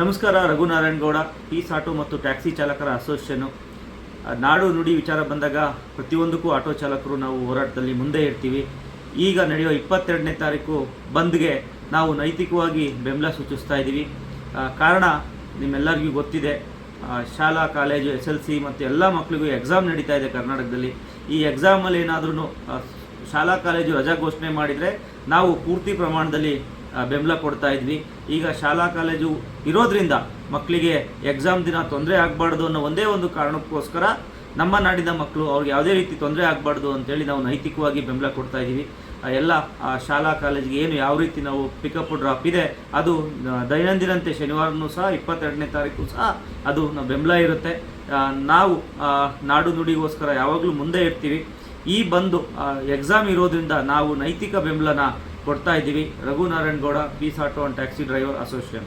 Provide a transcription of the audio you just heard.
ನಮಸ್ಕಾರ. ರಘುನಾರಾಯಣಗೌಡ, peace auto ಮತ್ತು taxi ಚಾಲಕರ ಅಸೋಸಿಯೇಷನ್ನು. ನಾಡು ನುಡಿ ವಿಚಾರ ಬಂದಾಗ ಪ್ರತಿಯೊಂದಕ್ಕೂ ಆಟೋ ಚಾಲಕರು ನಾವು ಹೋರಾಟದಲ್ಲಿ ಮುಂದೆ ಇರ್ತೀವಿ. ಈಗ ನಡೆಯುವ 22ನೇ ತಾರೀಕು ಬಂದ್ಗೆ ನಾವು ನೈತಿಕವಾಗಿ ಬೆಂಬಲ ಸೂಚಿಸ್ತಾ ಇದ್ದೀವಿ. ಕಾರಣ ನಿಮ್ಮೆಲ್ಲರಿಗೂ ಗೊತ್ತಿದೆ. ಶಾಲಾ ಕಾಲೇಜು SLC ಮತ್ತು ಎಲ್ಲ ಮಕ್ಕಳಿಗೂ ಎಕ್ಸಾಮ್ ನಡೀತಾ ಇದೆ ಕರ್ನಾಟಕದಲ್ಲಿ. ಈ ಎಕ್ಸಾಮಲ್ಲಿ ಏನಾದ್ರೂ ಶಾಲಾ ಕಾಲೇಜು ರಜಾ ಘೋಷಣೆ ಮಾಡಿದರೆ ನಾವು ಪೂರ್ತಿ ಪ್ರಮಾಣದಲ್ಲಿ ಬೆಂಬಲ ಕೊಡ್ತಾ ಇದ್ವಿ. ಈಗ ಶಾಲಾ ಕಾಲೇಜು ಇರೋದ್ರಿಂದ ಮಕ್ಕಳಿಗೆ ಎಕ್ಸಾಮ್ ದಿನ ತೊಂದರೆ ಆಗಬಾರ್ದು ಅನ್ನೋ ಒಂದೇ ಒಂದು ಕಾರಣಕ್ಕೋಸ್ಕರ ನಮ್ಮ ನಾಡಿನ ಮಕ್ಕಳು ಅವ್ರಿಗೆ ಯಾವುದೇ ರೀತಿ ತೊಂದರೆ ಆಗಬಾರ್ದು ಅಂತೇಳಿ ನಾವು ನೈತಿಕವಾಗಿ ಬೆಂಬಲ ಕೊಡ್ತಾ ಇದ್ದೀವಿ. ಎಲ್ಲ ಶಾಲಾ ಕಾಲೇಜಿಗೆ ಏನು ಯಾವ ರೀತಿ ನಾವು ಪಿಕಪ್ ಡ್ರಾಪ್ ಇದೆ ಅದು ದೈನಂದಿನಂತೆ ಶನಿವಾರನೂ ಸಹ 22ನೇ ತಾರೀಕು ಸಹ ಅದು ಬೆಂಬಲ ಇರುತ್ತೆ. ನಾವು ನಾಡು ನುಡಿಗೋಸ್ಕರ ಯಾವಾಗಲೂ ಮುಂದೆ ಇರ್ತೀವಿ. ಈ ಬಂದು ಎಕ್ಸಾಮ್ ಇರೋದ್ರಿಂದ ನಾವು ನೈತಿಕ ಬೆಂಬಲನ ಕೊಡ್ತಾ ಇದ್ದೀವಿ. Raghunarayana Gowda, peace auto and taxi driver association.